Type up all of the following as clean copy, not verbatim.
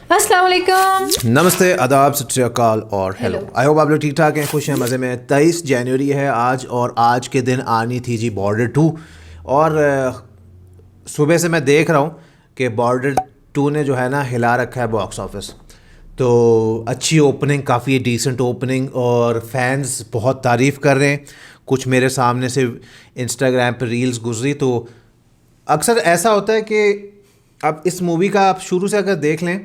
अस्सलाम वालेकुम। नमस्ते, आदाब, सत श्री अकाल और हेलो। आई होप आप लोग ठीक ठाक हैं, खुश हैं, मज़े में। 23 जनवरी है आज और आज के दिन आनी थी जी बॉर्डर 2 और सुबह से मैं देख रहा हूँ कि बॉर्डर 2 ने जो है ना हिला रखा है बॉक्स ऑफिस। तो अच्छी ओपनिंग, काफ़ी डिसेंट ओपनिंग और फैंस बहुत तारीफ़ कर रहे हैं। कुछ मेरे सामने से इंस्टाग्राम पर रील्स गुजरी तो अक्सर ऐसा होता है कि अब इस मूवी का आप शुरू से अगर देख लें,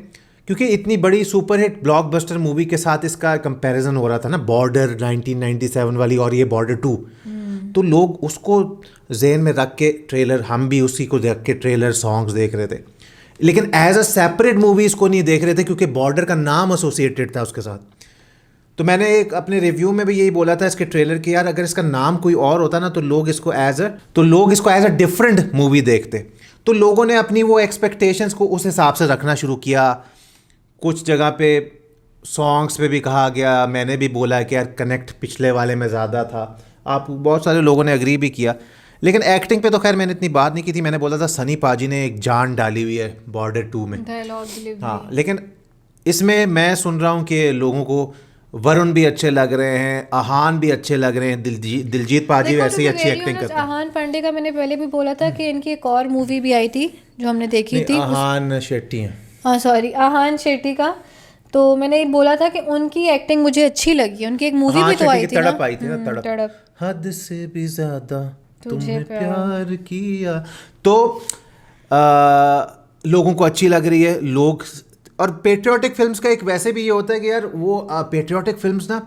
क्योंकि इतनी बड़ी सुपरहिट ब्लॉकबस्टर मूवी के साथ इसका कंपैरिजन हो रहा था ना, बॉर्डर 1997 वाली और ये बॉर्डर 2, तो लोग उसको जेहन में रख के ट्रेलर, हम भी उसी को देख के ट्रेलर सॉन्ग्स देख रहे थे, लेकिन एज अ सेपरेट मूवी इसको नहीं देख रहे थे क्योंकि बॉर्डर का नाम एसोसिएटेड था उसके साथ। तो मैंने एक अपने रिव्यू में भी यही बोला था इसके ट्रेलर कि यार अगर इसका नाम कोई और होता ना तो लोग इसको एज अ डिफरेंट मूवी देखते। तो लोगों ने अपनी वो एक्सपेक्टेशंस को उस हिसाब से रखना शुरू किया। कुछ जगह पे सॉन्ग्स पे भी कहा गया, मैंने भी बोला कि यार कनेक्ट पिछले वाले में ज़्यादा था, आप बहुत सारे लोगों ने एग्री भी किया। लेकिन एक्टिंग पे तो खैर मैंने इतनी बात नहीं की थी। मैंने बोला था सनी पाजी ने एक जान डाली हुई है बॉर्डर 2 में, हाँ। लेकिन इसमें मैं सुन रहा हूँ कि लोगों को वरुण भी अच्छे लग रहे हैं, आहान भी अच्छे लग रहे हैं, दिलजीत पाजी वैसे ही अच्छी एक्टिंग करते हैं। आहान पांडे का मैंने पहले भी बोला था कि इनकी एक और मूवी भी आई थी जो हमने देखी थी, आहान शेट्टी हैं, हाँ सॉरी, आहान शेट्टी का। तो मैंने बोला था कि उनकी एक्टिंग मुझे अच्छी लगी। उनकी एक मूवी भी तो आई थी ना, तड़प आई थी ना, तड़प, हद से भी ज्यादा तुझे प्यार किया। तो लोगों को अच्छी लग रही है। लोग और पेट्रियोटिक फिल्म्स का एक वैसे भी ये होता है कि यार वो पेट्रियोटिक फिल्म्स ना,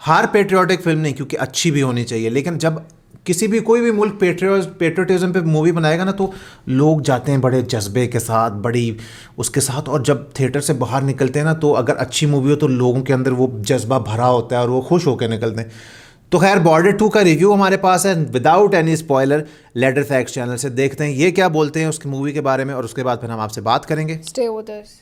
हर पेट्रियोटिक फिल्म नहीं, क्योंकि अच्छी भी होनी चाहिए, लेकिन जब किसी भी कोई भी मुल्क पेट्रियोटिज्म पे मूवी बनाएगा ना तो लोग जाते हैं बड़े जज्बे के साथ, बड़ी उसके साथ, और जब थिएटर से बाहर निकलते हैं ना तो अगर अच्छी मूवी हो तो लोगों के अंदर वो जज्बा भरा होता है और वो खुश होकर निकलते हैं। तो खैर बॉर्डर 2 का रिव्यू हमारे पास है without any spoiler, letter facts channel से। देखते हैं ये क्या बोलते हैं उसकी मूवी के बारे में और उसके बाद फिर हम आपसे बात करेंगे। Stay with us.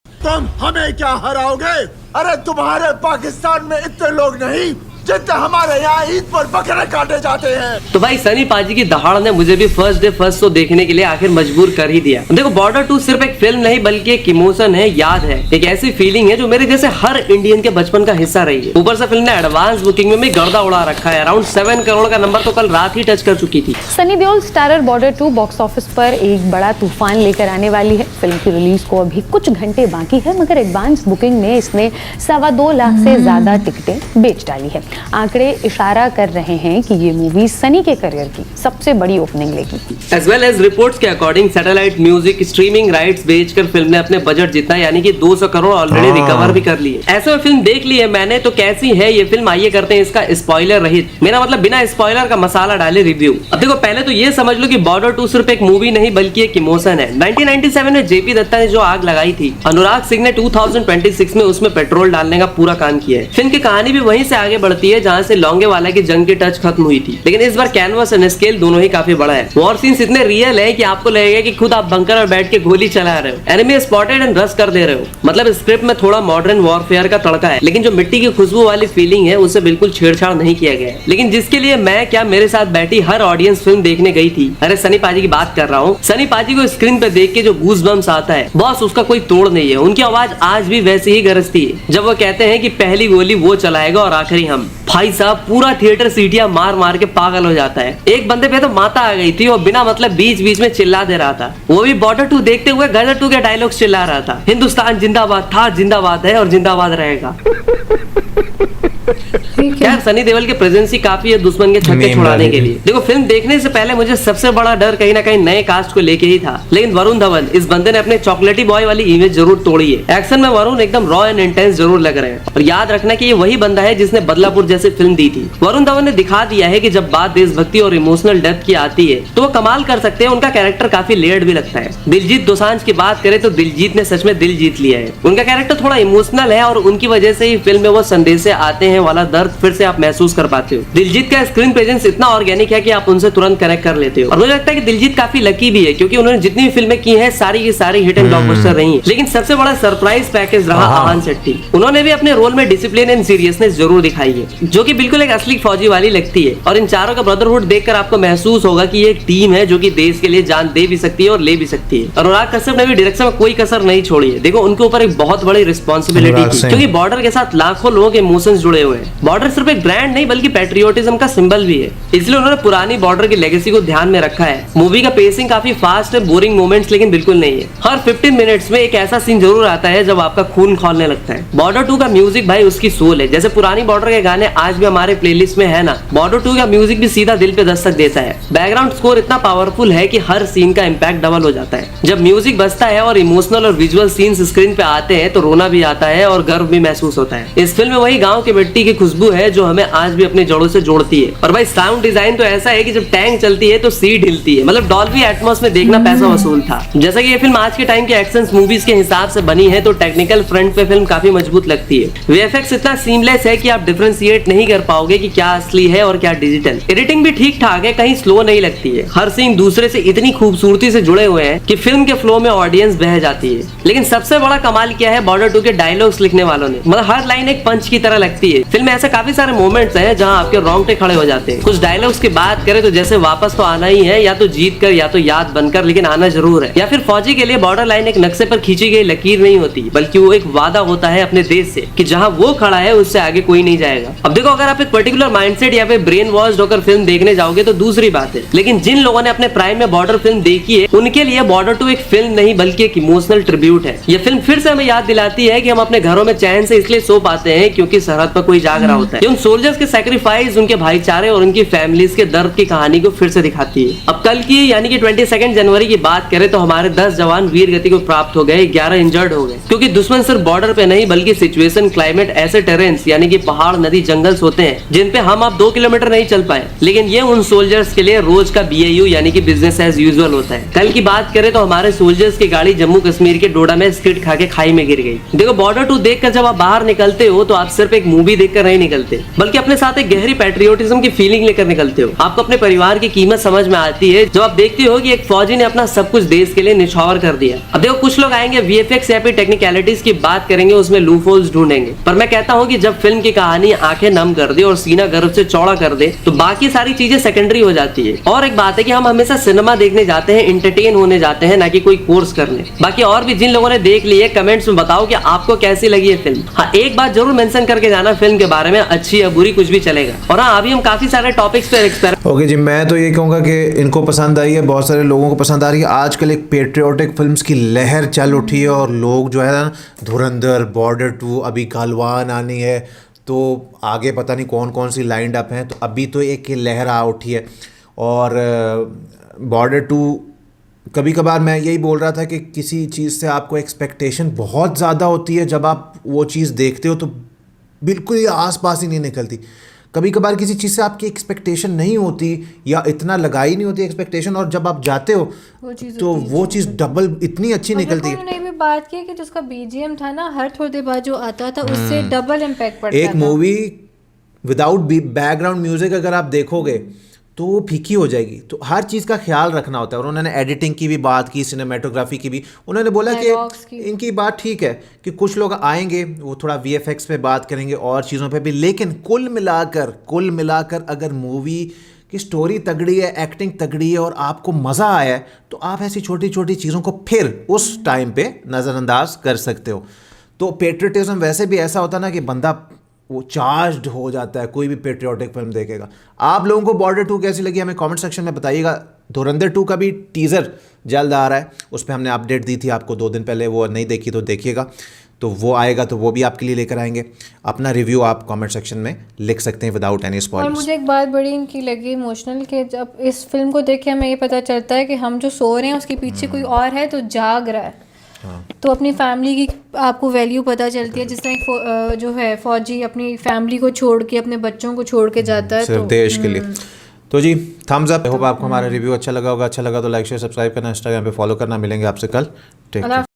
तुम हमें क्या हराओगे? अरे तुम्हारे पाकिस्तान में इतने लोग नहीं जितने हमारे यहाँ ईद पर बकरे काटे जाते हैं। तो भाई सनी पाजी की दहाड़ ने मुझे भी फर्स्ट डे फर्स्ट शो देखने के लिए आखिर मजबूर कर ही दिया। देखो बॉर्डर 2 सिर्फ एक फिल्म नहीं बल्कि एक इमोशन है, याद है, एक ऐसी फीलिंग है जो मेरे जैसे हर इंडियन के बचपन का हिस्सा रही है। ऊपर से फिल्म ने एडवांस बुकिंग में भी गर्दा उड़ा रखा है। अराउंड 7 करोड़ का नंबर तो कल रात ही टच कर चुकी थी। Sunny Deol starrer border 2 box office पर एक बड़ा तूफान लेकर आने वाली है। फिल्म की रिलीज को अभी कुछ घंटे बाकी है, मगर एडवांस बुकिंग में इसने 2.25 लाख से ज्यादा टिकटें बेच डाली है। आंकड़े इशारा कर रहे हैं कि ये मूवी सनी के करियर की सबसे बड़ी ओपनिंग लेगी। एज वेल एज रिपोर्ट्स के according satellite music streaming rights बेचकर फिल्म ने अपने बजट जितना यानी कि 200 करोड़ ऑलरेडी रिकवर भी कर लिए। ऐसे में फिल्म देख ली है मैंने, तो कैसी है ये फिल्म आइए करते हैं इसका स्पॉइलर रहित, मेरा मतलब बिना स्पॉइलर का मसाला डाले रिव्यू। अब देखो पहले तो ये समझ लो कि बॉर्डर 2 सिर्फ एक मूवी नहीं बल्कि एक इमोशन है। 1997 में जेपी दत्ता ने जो आग लगाई थी, अनुराग सिंह ने 2026 में उसमें पेट्रोल डालने का पूरा काम किया है। फिल्म की कहानी भी वहीं से आगे बढ़ती है जहां से लौंगे वाला की जंग की टच खत्म हुई थी, लेकिन इस बार कैनवस एंड स्केल दोनों ही काफी बड़ा है। वॉर सीन्स इतने रियल है कि आपको लगेगा कि खुद आप बंकर में बैठ के गोली चला रहे हो, एनिमी स्पॉटेड एंड रश कर दे रहे हो। मतलब स्क्रिप्ट में थोड़ा मॉडर्न वॉरफेयर का तड़का है, लेकिन जो मिट्टी की खुशबू वाली फीलिंग है उससे बिल्कुल छेड़छाड़ नहीं किया गया है। लेकिन जिसके लिए मैं क्या, मेरे साथ बैठी हर ऑडियंस फिल्म देखने गई थी। अरे सनी पाजी की बात कर रहा हूँ। सनी पाजी को स्क्रीन पे देख के जो गूज बम्स आता है बॉस, उसका कोई तोड़ नहीं है। उनकी आवाज आज भी वैसे ही गरजती है जब वो कहते हैं कि पहली गोली वो चलाएगा और आखिरी हम। भाई साहब पूरा थिएटर सीटियां मार मार के पागल हो जाता है। एक बंदे पे तो माता आ गई थी और बिना मतलब बीच बीच में चिल्ला दे रहा था, वो भी बॉर्डर 2 देखते हुए गदर 2 के डायलॉग्स चिल्ला रहा था। हिंदुस्तान जिंदाबाद था, जिंदाबाद है और जिंदाबाद रहेगा। यार सनी देओल की प्रेजेंस ही काफी है दुश्मन के छक्के छुड़ाने के लिए। देखो फिल्म देखने से पहले मुझे सबसे बड़ा डर कहीं ना कहीं नए कास्ट को लेके ही था, लेकिन वरुण धवन इस बंदे ने अपने चॉकलेटी बॉय वाली इमेज जरूर तोड़ी है। एक्शन में वरुण एकदम रॉ एंड इंटेंस जरूर लग रहे हैं, और याद रखना कि ये वही बंदा है जिसने बदलापुर जैसी फिल्म दी थी। वरुण धवन ने दिखा दिया है कि जब बात देशभक्ति और इमोशनल डेप्थ की आती है तो वो कमाल कर सकते हैं। उनका कैरेक्टर काफी लेयर्ड भी लगता है। दिलजीत दोसांझ की बात करें तो दिलजीत ने सच में दिल जीत लिया है। उनका कैरेक्टर थोड़ा इमोशनल है और उनकी वजह से ही फिल्म में वो संदेशे आते हैं वाला दर्द दर्द फिर से आप महसूस कर पाते हो। दिलजीत का स्क्रीन प्रेजेंस इतना ऑर्गेनिक है कि आप उनसे तुरंत कनेक्ट कर लेते हो। और मुझे लगता है कि दिलजीत काफी लकी भी है, क्योंकि उन्होंने जितनी भी फिल्में की हैं सारी की सारी हिट एंड ब्लॉकबस्टर रही हैं। लेकिन सबसे बड़ा सरप्राइज पैकेज रहा आहान शेट्टी। उन्होंने भी अपने रोल में डिसिप्लिन एंड सीरियसनेस जरूर दिखाई है, जो कि बिल्कुल एक असली फौजी वाली लगती है। और इन चारों का ब्रदरहुड देखकर आपको महसूस होगा कि ये एक टीम है जो कि देश के लिए जान दे भी सकती है और ले भी सकती है। और अनुराग कश्यप ने भी डायरेक्शन में कोई कसर नहीं छोड़ी है। देखो, उनके ऊपर एक बहुत बड़ी रिस्पॉन्सिबिलिटी थी, क्योंकि बॉर्डर के साथ लाखों लोगों के इमोशंस जुड़े हुए हैं। बॉर्डर सिर्फ एक ब्रांड नहीं बल्कि पैट्रियोटिज्म का सिंबल भी है, इसलिए उन्होंने पुरानी बॉर्डर की लेगेसी को ध्यान में रखा है। मूवी का पेसिंग काफी फास्ट है, बोरिंग मोमेंट्स लेकिन बिल्कुल नहीं है। हर 15 मिनट्स में एक ऐसा सीन जरूर आता है जब आपका खून खौलने लगता है। बॉर्डर 2 का म्यूजिक भाई उसकी सोल है। जैसे पुरानी बॉर्डर के गाने आज भी हमारे प्लेलिस्ट में है ना, बॉर्डर 2 का म्यूजिक भी सीधा दिल पे दस्तक देता है। बैकग्राउंड स्कोर इतना पावरफुल है कि हर सीन का इंपैक्ट डबल हो जाता है। जब म्यूजिक बजता है और इमोशनल और विजुअल सीन्स स्क्रीन पे आते हैं तो रोना भी आता है और गर्व भी महसूस होता है। इस फिल्म में वही गांव की मिट्टी की खुशबू है जो हमें आज भी अपनी जड़ों से जोड़ती है। और भाई साउंड डिजाइन तो ऐसा है कि जब टैंक चलती है तो सीट हिलती है। मतलब डॉल्बी एटमॉस में देखना पैसा वसूल था। जैसा कि ये फिल्म आज के टाइम के एक्शन मूवीज के हिसाब से बनी है तो टेक्निकल फ्रंट पे फिल्म काफी मजबूत लगती है। वीएफएक्स इतना सीमलेस है कि आप डिफरेंशिएट नहीं कर पाओगे कि क्या असली है और क्या डिजिटल। एडिटिंग भी ठीक ठाक है, कहीं स्लो नहीं लगती है। हर सीन दूसरे से इतनी खूबसूरती से जुड़े हुए हैं कि फिल्म के फ्लो में ऑडियंस बह जाती है। लेकिन सबसे बड़ा कमाल क्या है, बॉर्डर 2 के डायलॉग्स लिखने वालों ने, मतलब हर लाइन एक पंच की तरह लगती है। फिल्म में ऐसे काफी सारे मोमेंट्स हैं जहां आपके रोंगटे खड़े हो जाते हैं। कुछ डायलॉग्स की बात करें तो जैसे वापस तो आना ही है, या तो जीत कर या तो याद बनकर, लेकिन आना जरूर है। या फिर फौजी के लिए बॉर्डर लाइन एक नक्शे पर खींची गई लकीर नहीं होती, बल्कि वो एक वादा होता है अपने देश से कि जहां वो खड़ा है उससे आगे कोई नहीं जाएगा। अब देखो, अगर आप एक पर्टिकुलर माइंडसेट या फिर ब्रेन वॉश होकर फिल्म देखने जाओगे तो दूसरी बात है, लेकिन जिन लोगों ने अपने प्राइम में बॉर्डर फिल्म देखी है उनके लिए बॉर्डर 2 एक फिल्म नहीं बल्कि एक इमोशनल ट्रिब्यूट है। ये फिल्म फिर से हमें याद दिलाती है कि हम अपने घरों में चैन से इसलिए सो पाते हैं क्योंकि सरहद पर कोई जाग रहा होता है। उन सोल्जर्स के सैक्रिफाइस, उनके भाईचारे और उनकी फैमिलीज के दर्द की कहानी को फिर से दिखाती है। अब कल की यानी कि 22 जनवरी की बात करें तो हमारे 10 जवान वीर गति को प्राप्त हो गए, 11 इंजर्ड हो गए, क्योंकि दुश्मन सिर्फ बॉर्डर पे नहीं बल्कि सिचुएशन, क्लाइमेट, ऐसे टेरेंस यानी कि पहाड़, नदी, जंगल्स होते हैं जिन पे हम आप 2 किलोमीटर नहीं चल पाए, लेकिन ये उन सोल्जर्स के लिए रोज का BAU यानी कि बिजनेस एज यूजुअल होता है। कल की बात करें तो हमारे सोल्जर्स की गाड़ी जम्मू कश्मीर के डोडा में स्किड खा के खाई में गिर गई। देखो, बॉर्डर 2 देखकर जब आप बाहर निकलते हो तो आप सिर्फ एक मूवी देखकर नहीं निकलते, बल्कि अपने साथ एक गहरी पैट्रियोटिज्म की फीलिंग लेकर निकलते हो। आपको अपने परिवार की कीमत समझ में आती है जब आप देखते हो कि एक फौजी ने अपना सब कुछ देश के लिए निछावर कर दिया। अब देखो, कुछ लोग आएंगे VFX या फिर टेक्निकलिटीज की बात करेंगे, उसमें लूपहोल्स ढूंढेंगे, पर मैं कहता हूँ कि जब फिल्म की कहानी आंखें नम कर दे और सीना गर्व से चौड़ा कर दे तो बाकी सारी चीजें सेकेंडरी हो जाती है। और एक बात है कि हम हमेशा सिनेमा देखने जाते हैं, इंटरटेन होने जाते हैं, ना कि कोई कोर्स करने। बाकी और भी जिन लोगों ने देख ली है कमेंट्स में बताओ कि आपको कैसी लगी है फिल्म। हाँ, एक बात जरूर मेंशन करके जाना फिल्म के बारे में, अच्छी या बुरी कुछ भी चलेगा। और हाँ, अभी हम काफी सारे टॉपिक्स पे एक्सपेरिमेंट। ओके जी, मैं तो ये कहूँगा कि इनको पसंद आई है, बहुत सारे लोगों को पसंद आ रही है। आजकल एक पेट्रियोटिक फिल्म्स की लहर चल उठी है और लोग जो है ना, धुरंधर, बॉर्डर 2, अभी गालवान आनी है, तो आगे पता नहीं कौन कौन सी लाइंड अप हैं, तो अभी तो एक लहर आ उठी है। और बॉर्डर 2 कभी कभार मैं यही बोल रहा था कि किसी चीज़ से आपको एक्सपेक्टेशन बहुत ज़्यादा होती है, जब आप वो चीज़ देखते हो तो बिल्कुल ही आस पास ही नहीं निकलती। कभी कभार किसी चीज़ से आपकी एक्सपेक्टेशन नहीं होती या इतना लगाई नहीं होती एक्सपेक्टेशन, और जब आप जाते हो तो वो चीज़ डबल इतनी अच्छी निकलती है। उन्होंने भी बात की कि जिसका BGM था ना, हर थोड़ी देर बाद जो आता था उससे डबल इम्पैक्ट पड़ता था। एक मूवी विदाउट बैकग्राउंड म्यूजिक अगर आप देखोगे तो वो फीकी हो जाएगी, तो हर चीज़ का ख्याल रखना होता है। और उन्होंने एडिटिंग की भी बात की, सिनेमेटोग्राफी की भी। उन्होंने बोला कि इनकी बात ठीक है कि कुछ लोग आएंगे वो थोड़ा VFX पे बात करेंगे और चीज़ों पे भी, लेकिन कुल मिलाकर अगर मूवी की स्टोरी तगड़ी है, एक्टिंग तगड़ी है और आपको मज़ा आया है तो आप ऐसी छोटी छोटी चीज़ों को फिर उस टाइम पे नज़रअंदाज कर सकते हो। तो पेट्रियोटिज्म वैसे भी ऐसा होता है ना कि बंदा वो चार्ज्ड हो जाता है कोई भी पेट्रियोटिक फिल्म देखेगा। आप लोगों को बॉर्डर 2 कैसी लगी हमें कमेंट सेक्शन में बताइएगा। धुरंधर 2 का भी टीज़र जल्द आ रहा है, उस पर हमने अपडेट दी थी आपको 2 दिन पहले, वो नहीं देखी तो देखिएगा, तो वो आएगा तो वो भी आपके लिए लेकर आएंगे। अपना रिव्यू आप कमेंट सेक्शन में लिख सकते हैं विदाउट एनी स्पॉयलर्स। और मुझे एक बात बड़ी इनकी लगी इमोशनल, कि जब इस फिल्म को देख के हमें ये पता चलता है कि हम जो सो रहे हैं उसके पीछे कोई और है तो जाग रहा है। तो अपनी फैमिली की आपको वैल्यू पता चलती है, जिस तरह जो है फौजी अपनी फैमिली को छोड़ के, अपने बच्चों को छोड़ के जाता है सिर्फ तो देश के लिए। तो जी, थम्स अप। आई होप आपको हमारा रिव्यू अच्छा लगा होगा। अच्छा लगा तो लाइक शेयर सब्सक्राइब करना, इंस्टाग्राम पे फॉलो करना। मिलेंगे आपसे कल। Take care.